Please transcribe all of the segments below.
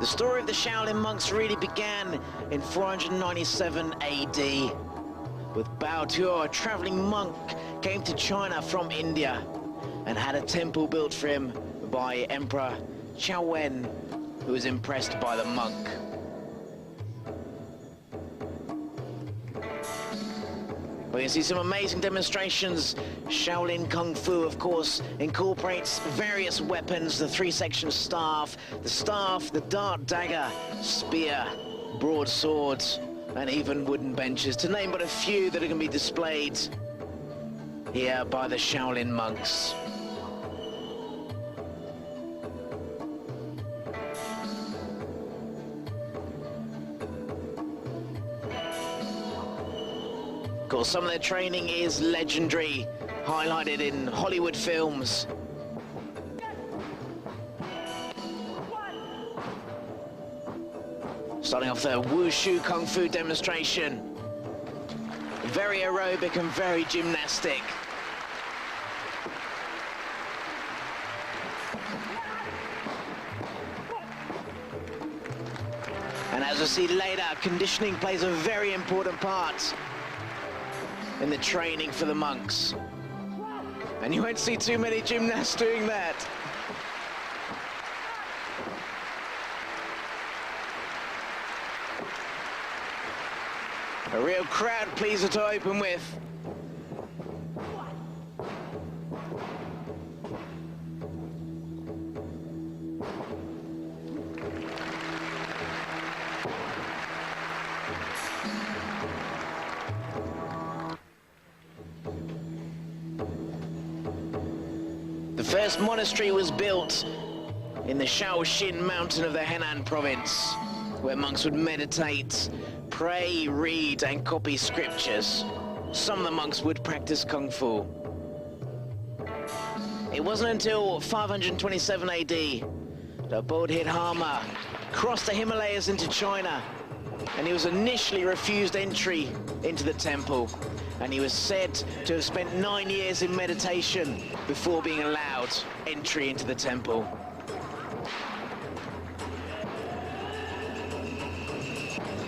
The story of the Shaolin monks really began in 497 AD, with Bao Tuo, a traveling monk, came to China from India and had a temple built for him by Emperor Shaolin, who was impressed by the monk. We can see some amazing demonstrations. Shaolin Kung Fu, of course, incorporates various weapons: the three-section staff, the dart dagger, spear, broadswords, and even wooden benches, to name but a few that are going to be displayed here by the Shaolin monks. Of course, some of their training is legendary, highlighted in Hollywood films. Starting off the Wushu Kung Fu demonstration. Very aerobic and very gymnastic. And as we'll see later, conditioning plays a very important part in the training for the monks. And you won't see too many gymnasts doing that. A real crowd pleaser to open with. The first monastery was built in the Shaoxin mountain of the Henan province, where monks would meditate, pray, read, and copy scriptures. Some of the monks would practice Kung Fu. It wasn't until 527 AD that Bodhidharma crossed the Himalayas into China, and he was initially refused entry into the temple, and he was said to have spent 9 years in meditation before being allowed entry into the temple.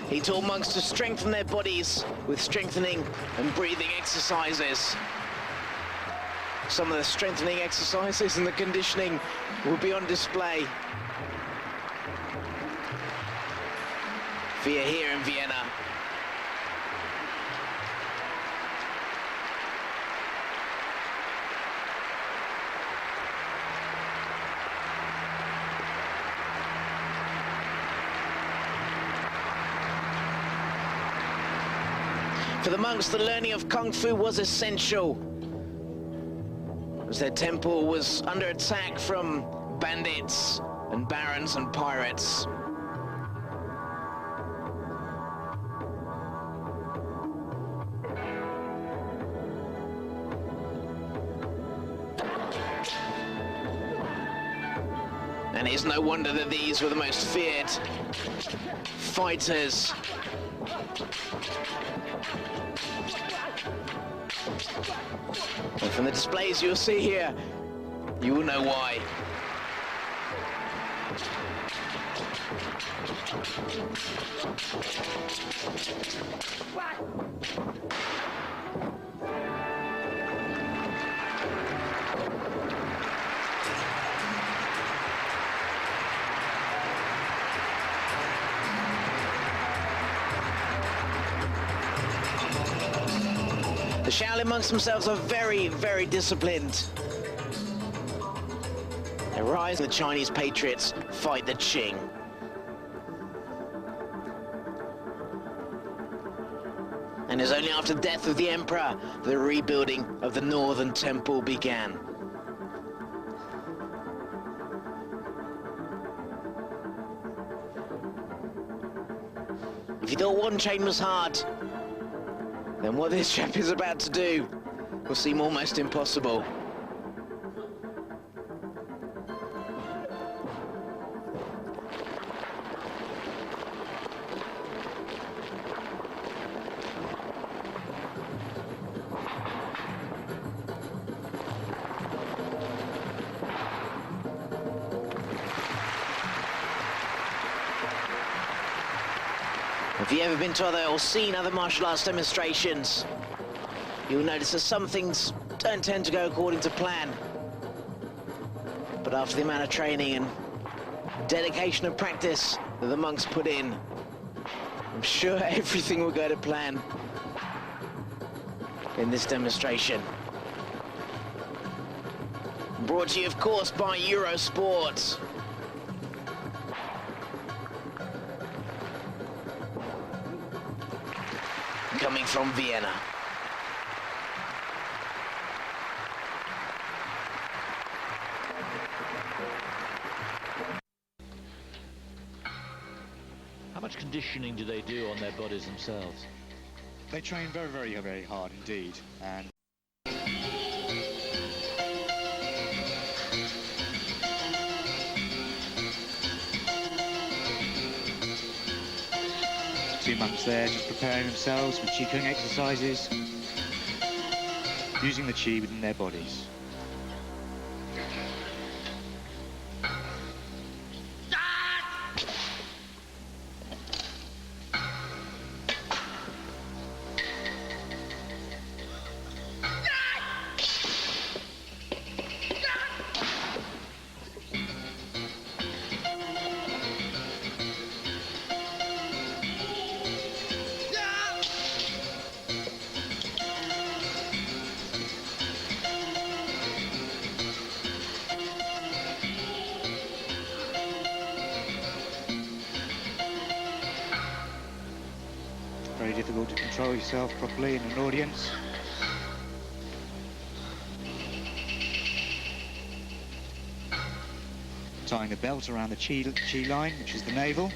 He taught monks to strengthen their bodies with strengthening and breathing exercises. Some of the strengthening exercises and the conditioning will be on display for you here in Vienna. For the monks, the learning of Kung Fu was essential, as their temple was under attack from bandits and barons and pirates. And it's no wonder that these were the most feared fighters. And from the displays you'll see here, you will know why. The Shaolin monks themselves are very, very disciplined. They rise, the Chinese patriots fight the Qing. And it was only after the death of the emperor the rebuilding of the northern temple began. If you thought one chain was hard, then what this chap is about to do will seem almost impossible. If you've ever been to other or seen other martial arts demonstrations, you'll notice that some things don't tend to go according to plan. But after the amount of training and dedication and practice that the monks put in, I'm sure everything will go to plan in this demonstration. Brought to you, of course, by Eurosport. Coming from Vienna. How much conditioning do they do on their bodies themselves? They train very, very, very hard indeed. And two monks there just preparing themselves with Qigong exercises, using the Qi within their bodies. Very difficult to control yourself properly in an audience. Tying the belt around the chi line, which is the navel,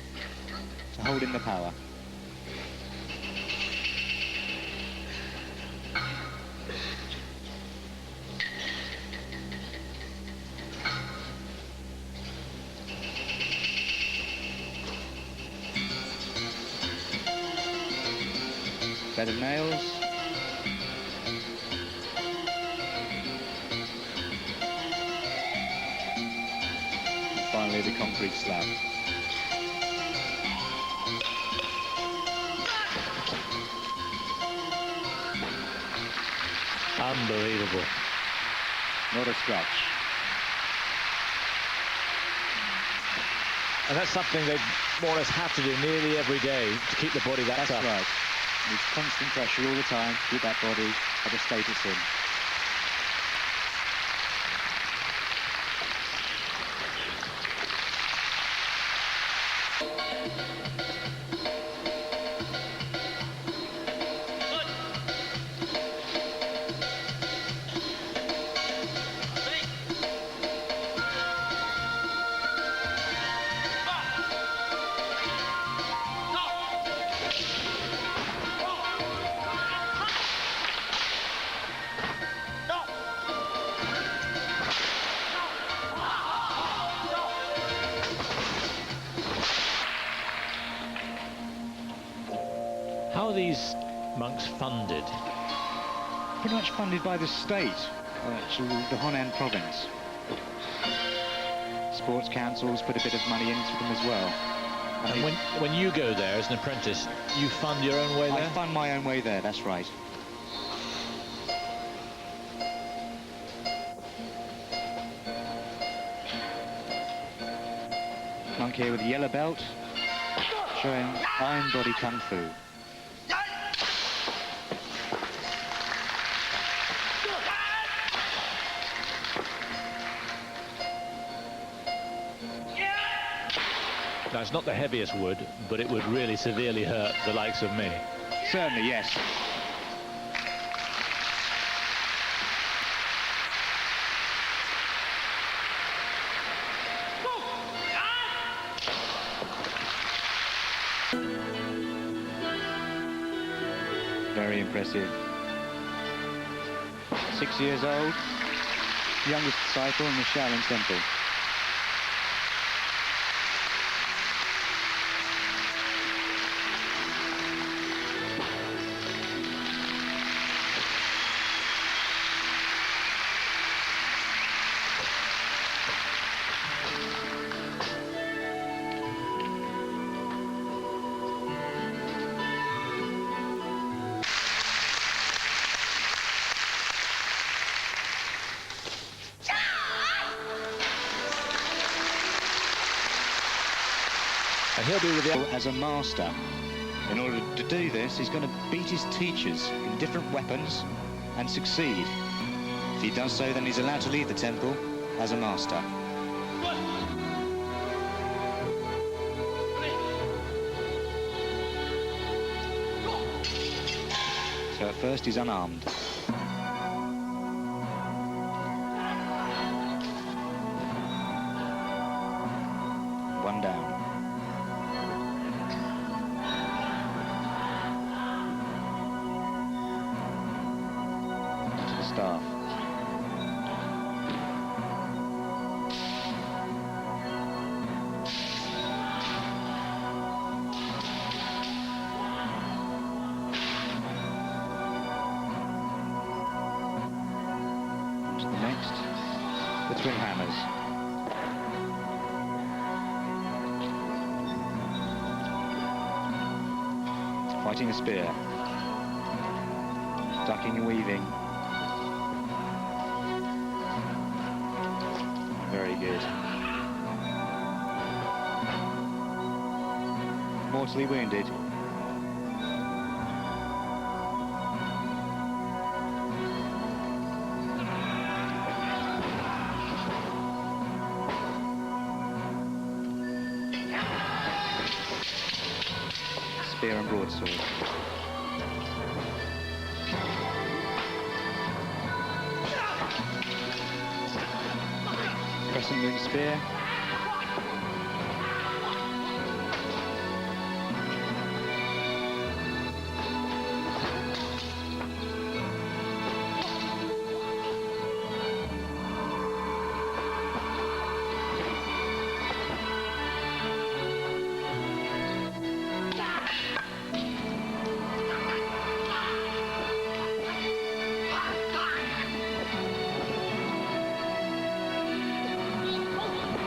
to hold in the power. Bed of nails. And finally the concrete slab. Unbelievable. Not a scratch. And that's something they more or less have to do nearly every day to keep the body that tough. That's right. There's constant pressure all the time to keep that body at a status in. How are these monks funded? Pretty much funded by the state, actually the Honan province. Sports councils put a bit of money into them as well. And when you go there as an apprentice, you fund your own way there? I fund my own way there, that's right. Monk here with a yellow belt, showing Iron Body Kung Fu. Now, it's not the heaviest wood, but it would really severely hurt the likes of me. Certainly, yes. Very impressive. 6 years old, youngest disciple in the Shaolin Temple. And he'll be with the... As a master. In order to do this, he's going to beat his teachers in different weapons and succeed. If he does so, then he's allowed to leave the temple as a master. So at first he's unarmed. One down. To the staff. To the next. The twin hammers. Fighting a spear. Ducking and weaving. Very good. Mortally wounded. Spear and broadsword. Crescent moon spear.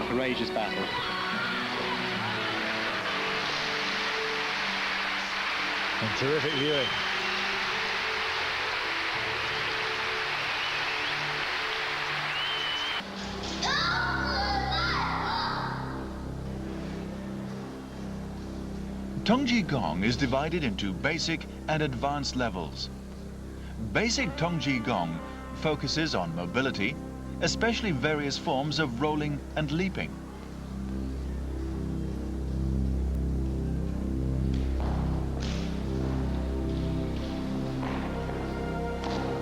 Courageous battle. And terrific viewing. Tongji Gong is divided into basic and advanced levels. Basic Tongji Gong focuses on mobility, especially various forms of rolling and leaping.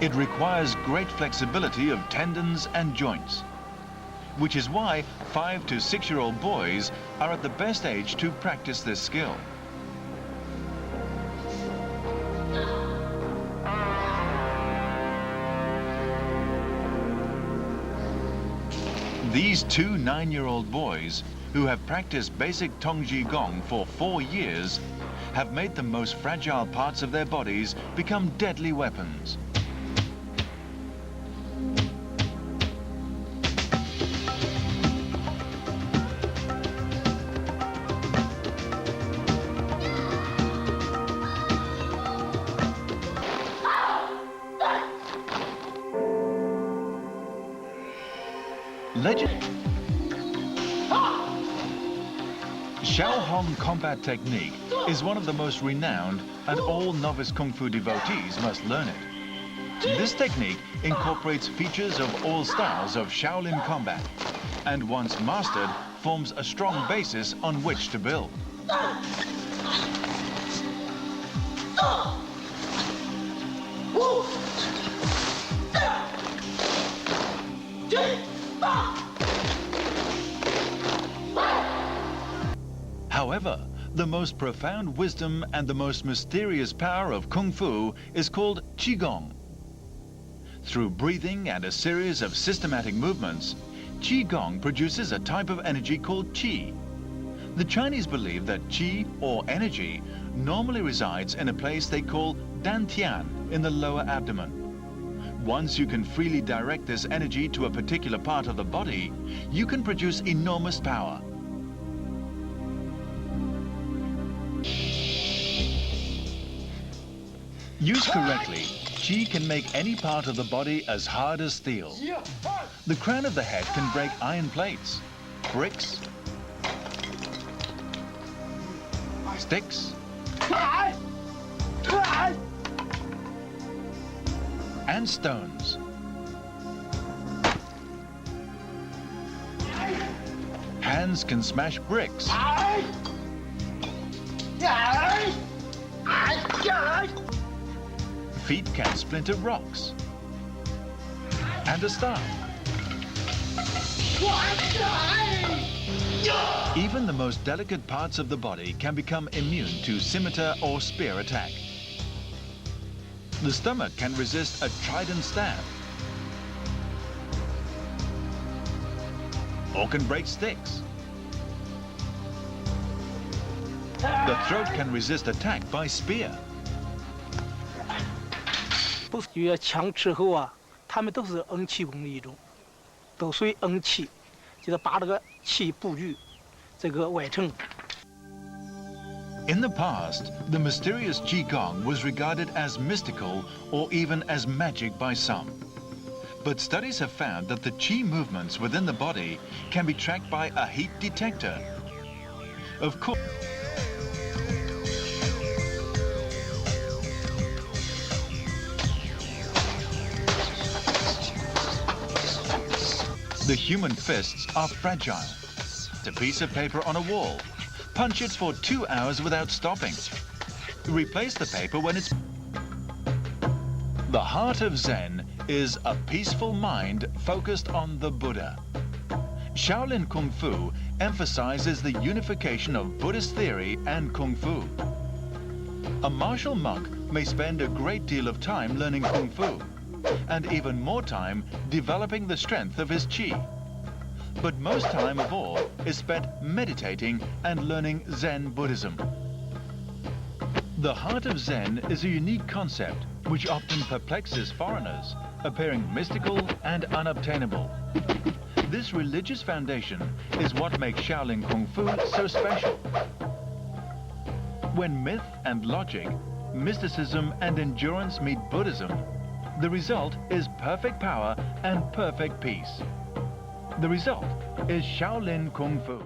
It requires great flexibility of tendons and joints, which is why 5 to 6-year-old boys are at the best age to practice this skill. These 2 9-year-old boys, who have practiced basic Tongji Gong for 4 years, have made the most fragile parts of their bodies become deadly weapons. Shaolin combat technique is one of the most renowned, and all novice Kung Fu devotees must learn it. This technique incorporates features of all styles of Shaolin combat, and once mastered, forms a strong basis on which to build. However, the most profound wisdom and the most mysterious power of Kung Fu is called Qigong. Through breathing and a series of systematic movements, Qigong produces a type of energy called Qi. The Chinese believe that Qi, or energy, normally resides in a place they call Dantian in the lower abdomen. Once you can freely direct this energy to a particular part of the body, you can produce enormous power. Used correctly, Qi can make any part of the body as hard as steel. The crown of the head can break iron plates, bricks, sticks, and stones. Hands can smash bricks. Feet can splinter rocks. And a staff. Even the most delicate parts of the body can become immune to scimitar or spear attack. The stomach can resist a trident stab, or can break sticks. The throat can resist attack by spear. 不是越强之后啊，他们都是恩气功的一种，都属于恩气，就是把这个气布局这个外层。 In the past, the mysterious Qigong was regarded as mystical or even as magic by some. But studies have found that the Qi movements within the body can be tracked by a heat detector. Of course, the human fists are fragile. A piece of paper on a wall. Punch it for 2 hours without stopping. Replace the paper when it's... The heart of Zen is a peaceful mind focused on the Buddha. Shaolin Kung Fu emphasizes the unification of Buddhist theory and Kung Fu. A martial monk may spend a great deal of time learning Kung Fu, and even more time developing the strength of his Qi. But most time of all is spent meditating and learning Zen Buddhism. The heart of Zen is a unique concept which often perplexes foreigners, appearing mystical and unobtainable. This religious foundation is what makes Shaolin Kung Fu so special. When myth and logic, mysticism and endurance meet Buddhism, the result is perfect power and perfect peace. The result is Shaolin Kung Fu.